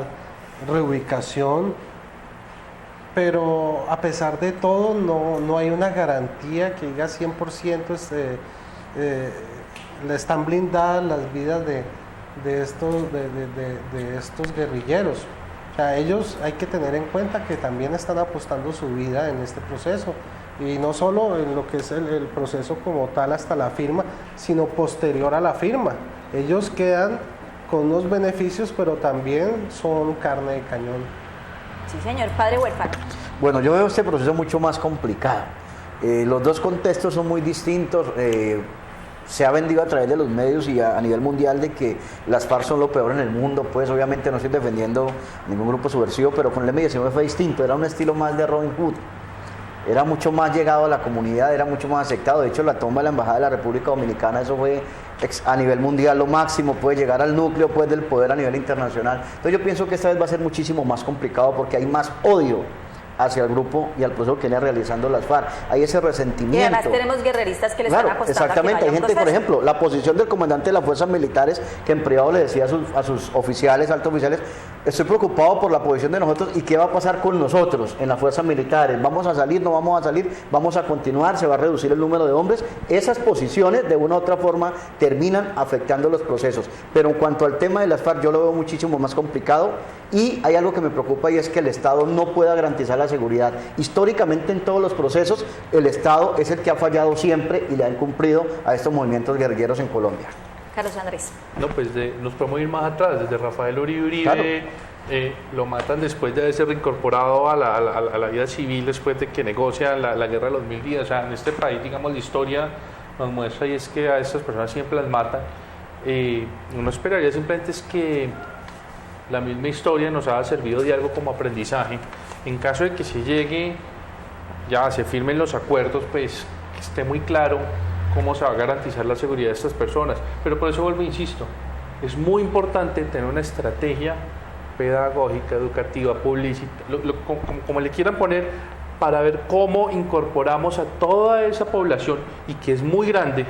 reubicación, pero a pesar de todo no hay una garantía que diga 100% están blindadas las vidas de estos guerrilleros. O sea, ellos hay que tener en cuenta que también están apostando su vida en este proceso. Y no solo en lo que es el proceso como tal hasta la firma, sino posterior a la firma. Ellos quedan con unos beneficios, pero también son carne de cañón. Sí, señor. Padre Huérfano. Bueno, yo veo este proceso mucho más complicado. Los dos contextos son muy distintos. Se ha vendido a través de los medios y a nivel mundial de que las FARC son lo peor en el mundo. Pues obviamente no estoy defendiendo ningún grupo subversivo, pero con el M-19 fue distinto. Era un estilo más de Robin Hood. Era mucho más llegado a la comunidad, era mucho más aceptado. De hecho, la toma de la Embajada de la República Dominicana, eso fue a nivel mundial lo máximo, puede llegar al núcleo pues, del poder a nivel internacional. Entonces yo pienso que esta vez va a ser muchísimo más complicado porque hay más odio hacia el grupo y al proceso que viene realizando las FARC. Hay ese resentimiento. Y además tenemos guerreristas que le están apostando. Exactamente, a que no hay gente, por ejemplo, la posición del comandante de las fuerzas militares, que en privado le decía a sus oficiales, altos oficiales, estoy preocupado por la posición de nosotros y qué va a pasar con nosotros en las fuerzas militares. ¿Vamos a salir? ¿No vamos a salir? ¿Vamos a continuar? ¿Se va a reducir el número de hombres? Esas posiciones, de una u otra forma, terminan afectando los procesos. Pero en cuanto al tema de las FARC, yo lo veo muchísimo más complicado y hay algo que me preocupa y es que el Estado no pueda garantizar la seguridad. Históricamente en todos los procesos, el Estado es el que ha fallado siempre y le ha incumplido a estos movimientos guerrilleros en Colombia. Carlos Andrés. No, pues nos podemos ir más atrás, desde Rafael Uribe, Claro. Lo matan después de haberse reincorporado a la vida civil, después de que negocia la guerra de los 1000 días. O sea, en este país, digamos, la historia nos muestra y es que a estas personas siempre las matan. Uno esperaría simplemente es que la misma historia nos haya servido de algo como aprendizaje. En caso de que se llegue, ya se firmen los acuerdos, pues que esté muy claro cómo se va a garantizar la seguridad de estas personas. Pero por eso vuelvo e insisto, es muy importante tener una estrategia pedagógica, educativa, publicitaria, como le quieran poner, para ver cómo incorporamos a toda esa población y que es muy grande.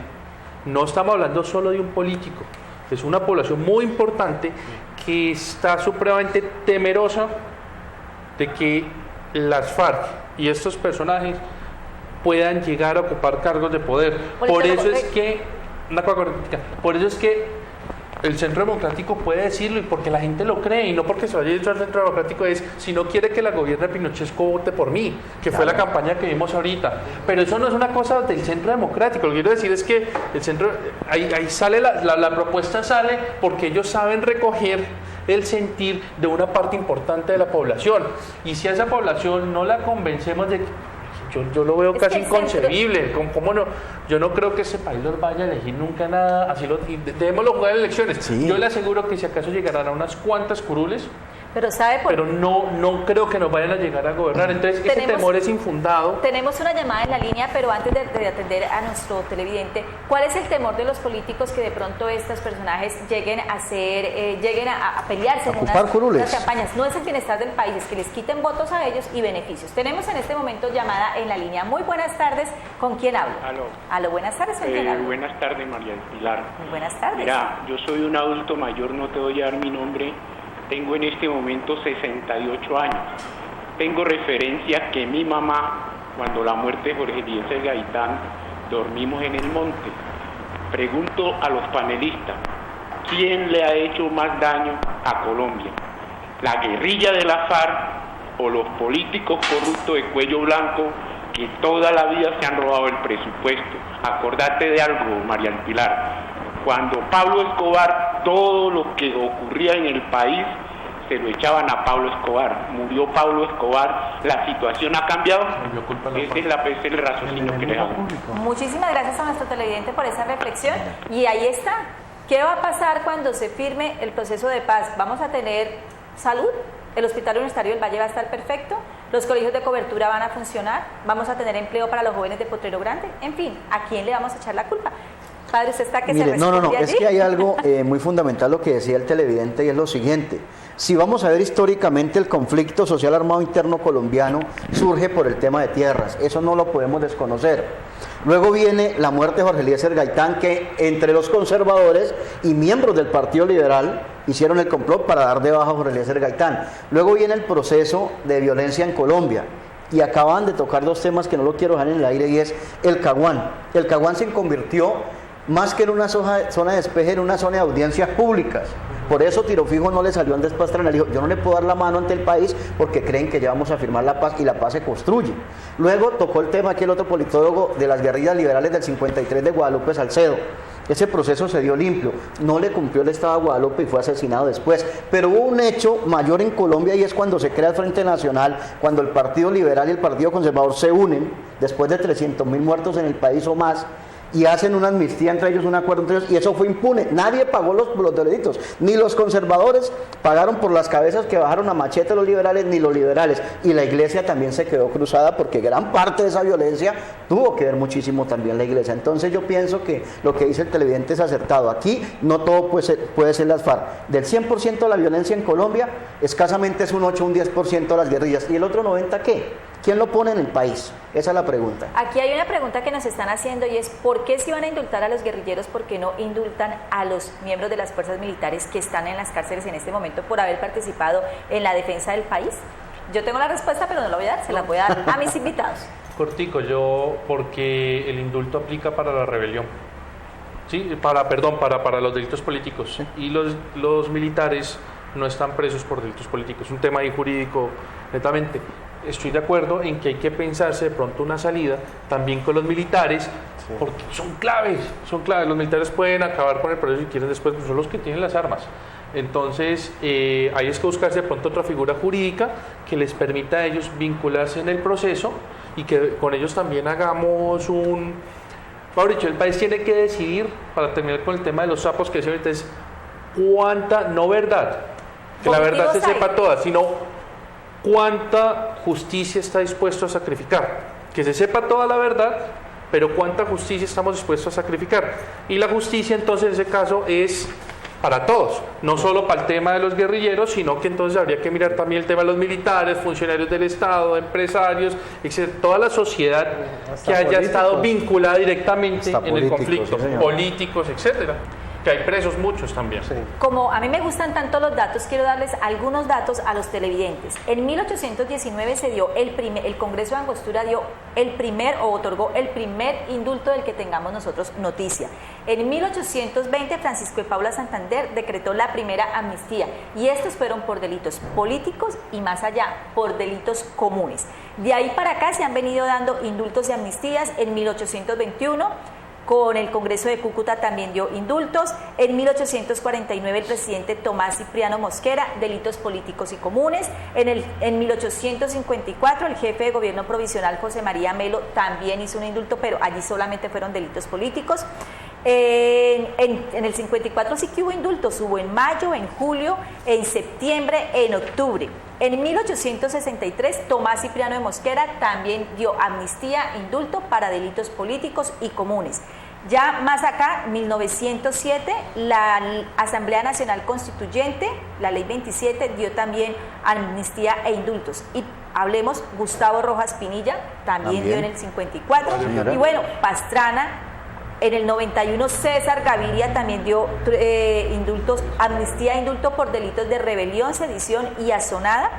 No estamos hablando solo de un político, es una población muy importante que está supremamente temerosa de que las FARC y estos personajes puedan llegar a ocupar cargos de poder. Por eso es que el Centro Democrático puede decirlo y porque la gente lo cree y no porque se vaya a decir al Centro Democrático es si no quiere que la gobierne Pinochet, vote por mí, que fue la campaña que vimos ahorita. Pero eso no es una cosa del Centro Democrático. Lo que quiero decir es que el centro, ahí sale la propuesta sale porque ellos saben recoger el sentir de una parte importante de la población. Y si a esa población no la convencemos de yo lo veo casi inconcebible. ¿Cómo no? Yo no creo que ese país los vaya a elegir nunca nada. Así debémoslo jugar en elecciones. Sí. Yo le aseguro que si acaso llegarán a unas cuantas curules, pero no creo que nos vayan a llegar a gobernar. Entonces ese temor es infundado. Tenemos una llamada en la línea, pero antes de atender a nuestro televidente, ¿cuál es el temor de los políticos que de pronto estos personajes lleguen a pelearse en unas campañas? No es el bienestar del país, es que les quiten votos a ellos y beneficios. Tenemos en este momento llamada en la línea. Muy buenas tardes, ¿con quién hablo? Aló, buenas tardes, ¿con quién hablo? Buenas tardes, María Pilar. Muy buenas tardes. Mira, yo soy un adulto mayor, no te voy a dar mi nombre. Tengo en este momento 68 años. Tengo referencia que mi mamá, cuando la muerte de Jorge Eliezer Gaitán, dormimos en el monte. Pregunto a los panelistas, ¿quién le ha hecho más daño a Colombia? ¿La guerrilla de la FARC o los políticos corruptos de cuello blanco que toda la vida se han robado el presupuesto? Acordate de algo, María Pilar. Cuando Pablo Escobar, todo lo que ocurría en el país se lo echaban a Pablo Escobar. Murió Pablo Escobar, la situación ha cambiado. Ese es el raciocinio que le hago. Muchísimas gracias a nuestro televidente por esa reflexión. Y ahí está. ¿Qué va a pasar cuando se firme el proceso de paz? ¿Vamos a tener salud? ¿El Hospital Universitario del Valle va a estar perfecto? ¿Los colegios de cobertura van a funcionar? ¿Vamos a tener empleo para los jóvenes de Potrero Grande? En fin, ¿a quién le vamos a echar la culpa? Padre, usted está que Mire, se responde allí. Es que hay algo muy fundamental lo que decía el televidente y es lo siguiente. Si vamos a ver históricamente el conflicto social armado interno colombiano surge por el tema de tierras, eso no lo podemos desconocer. Luego viene la muerte de Jorge Eliezer Gaitán, que entre los conservadores y miembros del Partido Liberal hicieron el complot para dar de baja a Jorge Eliezer Gaitán. Luego viene el proceso de violencia en Colombia. Y acaban de tocar dos temas que no lo quiero dejar en el aire y es el Caguán. El Caguán se convirtió más que en una zona de despeje, en una zona de audiencias públicas. Por eso Tiro Fijo no le salió Andrés Pastrana, le dijo, yo no le puedo dar la mano ante el país porque creen que ya vamos a firmar la paz y la paz se construye. Luego tocó el tema aquí el otro politólogo de las guerrillas liberales del 53 de Guadalupe Salcedo. Ese proceso se dio limpio, no le cumplió el Estado de Guadalupe y fue asesinado después. Pero hubo un hecho mayor en Colombia y es cuando se crea el Frente Nacional, cuando el Partido Liberal y el Partido Conservador se unen, después de 300.000 muertos en el país o más, y hacen una amnistía entre ellos, un acuerdo entre ellos, y eso fue impune. Nadie pagó los delitos, ni los conservadores pagaron por las cabezas que bajaron a machete los liberales, ni los liberales. Y la iglesia también se quedó cruzada porque gran parte de esa violencia tuvo que ver muchísimo también la iglesia. Entonces yo pienso que lo que dice el televidente es acertado. Aquí no todo puede ser las FARC. Del 100% de la violencia en Colombia, escasamente es un 8 o un 10% de las guerrillas. ¿Y el otro 90% qué? ¿Quién lo pone en el país? Esa es la pregunta. Aquí hay una pregunta que nos están haciendo y es ¿por qué si van a indultar a los guerrilleros, por qué no indultan a los miembros de las fuerzas militares que están en las cárceles en este momento por haber participado en la defensa del país? Yo tengo la respuesta, pero no la voy a dar, se la voy a dar a mis invitados. Cortico, porque el indulto aplica para la rebelión. Sí, para los delitos políticos. Sí. Y los militares no están presos por delitos políticos. Es un tema ahí jurídico netamente. Estoy de acuerdo en que hay que pensarse de pronto una salida también con los militares, sí, porque son claves. Los militares pueden acabar con el proceso si quieren después, pues son los que tienen las armas. Entonces, hay que buscarse de pronto otra figura jurídica que les permita a ellos vincularse en el proceso y que con ellos también hagamos un... Mauricio, el país tiene que decidir, para terminar con el tema de los sapos que decía ahorita, es cuánta, no verdad, que la verdad se sepa toda, sino cuánta justicia está dispuesto a sacrificar, que se sepa toda la verdad, pero cuánta justicia estamos dispuestos a sacrificar. Y la justicia entonces en ese caso es para todos, no solo para el tema de los guerrilleros, sino que entonces habría que mirar también el tema de los militares, funcionarios del Estado, empresarios, etc., toda la sociedad que haya estado vinculada directamente en el conflicto, sí, políticos, etcétera. Que hay presos muchos también. Sí. Como a mí me gustan tanto los datos, quiero darles algunos datos a los televidentes. En 1819 se dio el Congreso de Angostura otorgó el primer indulto del que tengamos nosotros noticia. En 1820 Francisco de Paula Santander decretó la primera amnistía y estos fueron por delitos políticos y más allá, por delitos comunes. De ahí para acá se han venido dando indultos y amnistías. En 1821 con el Congreso de Cúcuta también dio indultos. En 1849 el presidente Tomás Cipriano Mosquera, delitos políticos y comunes. En 1854 el jefe de gobierno provisional José María Melo también hizo un indulto, pero allí solamente fueron delitos políticos. En el 54 sí que hubo indultos, hubo en mayo, en julio, en septiembre, en octubre. En 1863 Tomás Cipriano de Mosquera también dio amnistía, indulto para delitos políticos y comunes. Ya más acá, 1907, la Asamblea Nacional Constituyente, la Ley 27, dio también amnistía e indultos. Y hablemos, Gustavo Rojas Pinilla también dio en el 54. Y bueno, Pastrana. En el 91 César Gaviria también dio indultos, amnistía e indulto por delitos de rebelión, sedición y asonada.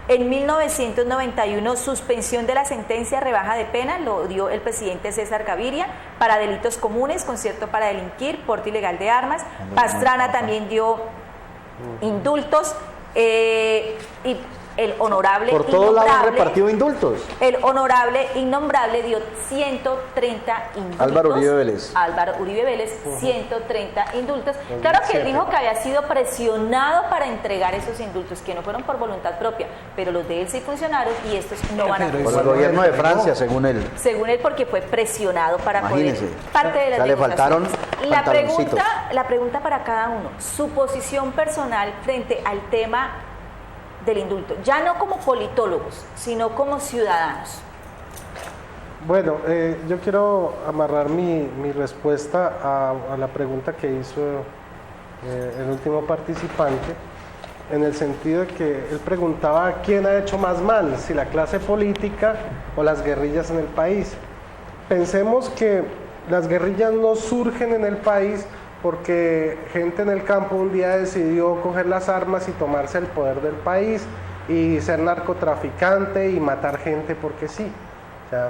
En 1991 suspensión de la sentencia, rebaja de pena, lo dio el presidente César Gaviria para delitos comunes, concierto para delinquir, porte ilegal de armas. Pastrana también dio indultos y el honorable por todos lados han repartido indultos. El honorable innombrable dio 130 indultos. Álvaro Uribe Vélez, 130 indultos. Claro que él dijo que había sido presionado para entregar esos indultos, que no fueron por voluntad propia, pero los de él sí funcionaron y estos no van a funcionar. Por el gobierno de Francia, según él. Según él, porque fue presionado para poder parte de las negociaciones. La pregunta para cada uno, su posición personal frente al tema del indulto, ya no como politólogos, sino como ciudadanos. Bueno, yo quiero amarrar mi respuesta a la pregunta que hizo el último participante, en el sentido de que él preguntaba quién ha hecho más mal, si la clase política o las guerrillas en el país. Pensemos que las guerrillas no surgen en el país porque gente en el campo un día decidió coger las armas y tomarse el poder del país y ser narcotraficante y matar gente porque sí. O sea,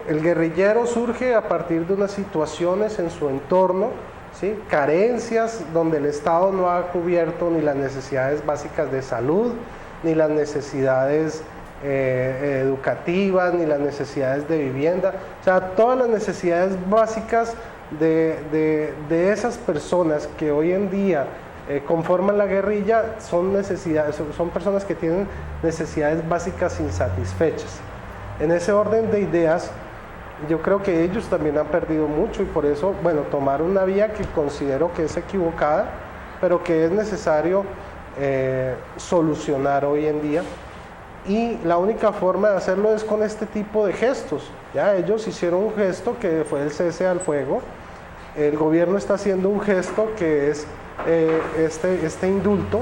el guerrillero surge a partir de unas situaciones en su entorno, ¿sí? Carencias donde el Estado no ha cubierto ni las necesidades básicas de salud, ni las necesidades educativas, ni las necesidades de vivienda. O sea, todas las necesidades básicas de esas personas que hoy en día conforman la guerrilla son personas que tienen necesidades básicas insatisfechas. En ese orden de ideas, yo creo que ellos también han perdido mucho y por eso, bueno, tomaron una vía que considero que es equivocada, pero que es necesario solucionar hoy en día. Y la única forma de hacerlo es con este tipo de gestos. Ya ellos hicieron un gesto que fue el cese al fuego, el gobierno está haciendo un gesto que es este indulto,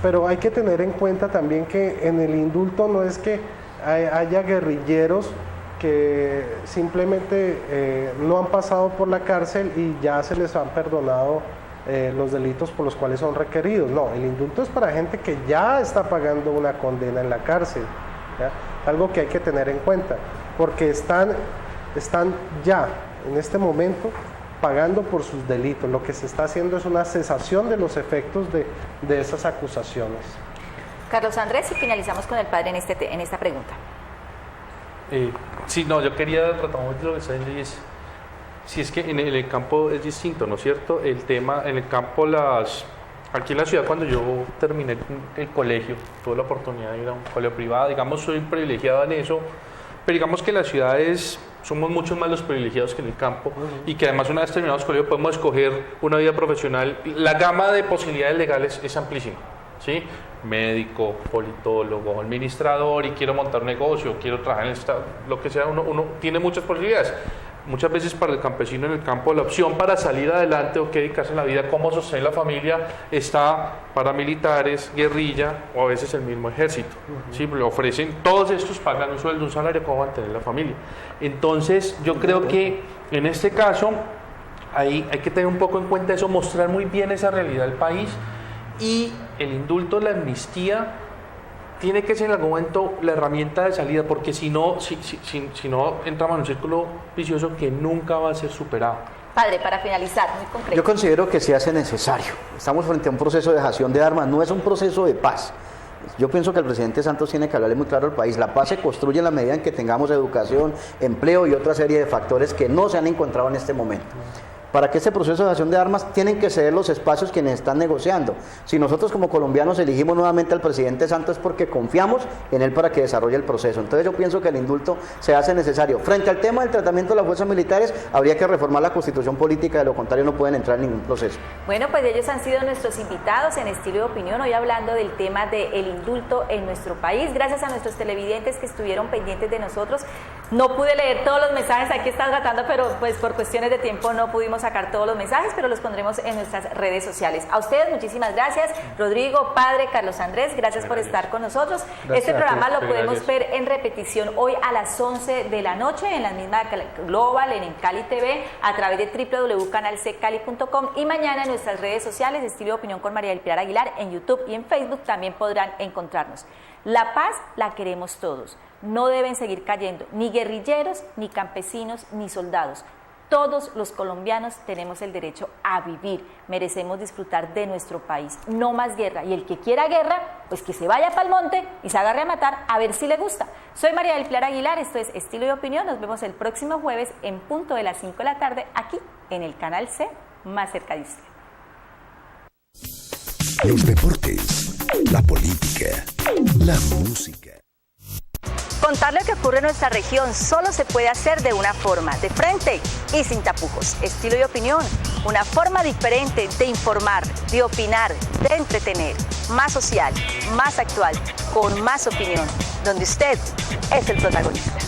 pero hay que tener en cuenta también que en el indulto no es que haya guerrilleros que simplemente no han pasado por la cárcel y ya se les han perdonado los delitos por los cuales son requeridos. No, el indulto es para gente que ya está pagando una condena en la cárcel, ¿ya? Algo que hay que tener en cuenta, porque están ya en este momento pagando por sus delitos. Lo que se está haciendo es una cesación de los efectos de esas acusaciones. Carlos Andrés, y finalizamos con el padre en esta pregunta. Sí, no, yo quería retomar lo que está diciendo y es, si es que en el campo es distinto, ¿no es cierto? El tema, en el campo, aquí en la ciudad, cuando yo terminé el colegio, tuve la oportunidad de ir a un colegio privado, digamos, soy privilegiado en eso, pero digamos que en las ciudades somos muchos más los privilegiados que en el campo y que además una vez terminados colegio podemos escoger una vida profesional. La gama de posibilidades legales es amplísima, ¿sí? Médico, politólogo, administrador, y quiero montar un negocio, quiero trabajar en el Estado, lo que sea, uno tiene muchas posibilidades. Muchas veces para el campesino en el campo la opción para salir adelante o qué dedicarse a la vida, cómo sostener la familia, está paramilitares, guerrilla o a veces el mismo ejército. ¿Sí? Le ofrecen, todos estos pagan un sueldo, un salario, cómo mantener la familia. Entonces yo creo que en este caso hay que tener un poco en cuenta eso, mostrar muy bien esa realidad del país, y el indulto, la amnistía, tiene que ser en algún momento la herramienta de salida, porque si no entramos en un círculo vicioso que nunca va a ser superado. Padre, para finalizar, muy concreto. Yo considero que se hace necesario. Estamos frente a un proceso de dejación de armas, no es un proceso de paz. Yo pienso que el presidente Santos tiene que hablarle muy claro al país. La paz se construye en la medida en que tengamos educación, empleo y otra serie de factores que no se han encontrado en este momento. Para que este proceso de dejación de armas tienen que ceder los espacios quienes están negociando. Si nosotros como colombianos elegimos nuevamente al presidente Santos es porque confiamos en él para que desarrolle el proceso. Entonces yo pienso que el indulto se hace necesario. Frente al tema del tratamiento de las fuerzas militares, habría que reformar la constitución política, de lo contrario no pueden entrar en ningún proceso. Bueno, pues ellos han sido nuestros invitados en Estilo de Opinión, hoy hablando del tema del indulto en nuestro país. Gracias a nuestros televidentes que estuvieron pendientes de nosotros. No pude leer todos los mensajes, aquí están tratando, pero pues por cuestiones de tiempo no pudimos sacar todos los mensajes, pero los pondremos en nuestras redes sociales. A ustedes muchísimas gracias, Rodrigo, padre, Carlos Andrés, gracias por estar con nosotros. Este programa lo podemos ver en repetición hoy a las 11 de la noche en la misma Global, en Cali TV, a través de www.canalccali.com, y mañana en nuestras redes sociales, Estilo de Opinión con María del Pilar Aguilar, en YouTube y en Facebook también podrán encontrarnos. La paz la queremos todos, no deben seguir cayendo ni guerrilleros, ni campesinos, ni soldados. Todos los colombianos tenemos el derecho a vivir, merecemos disfrutar de nuestro país, no más guerra, y el que quiera guerra, pues que se vaya para el monte y se agarre a matar a ver si le gusta. Soy María del Pilar Aguilar, esto es Estilo de Opinión, nos vemos el próximo jueves en punto de las 5 de la tarde, aquí en el Canal C, más cerca de usted. Los deportes, la política, la música. Contar lo que ocurre en nuestra región solo se puede hacer de una forma, de frente y sin tapujos. Estilo y Opinión, una forma diferente de informar, de opinar, de entretener, más social, más actual, con más opinión, donde usted es el protagonista.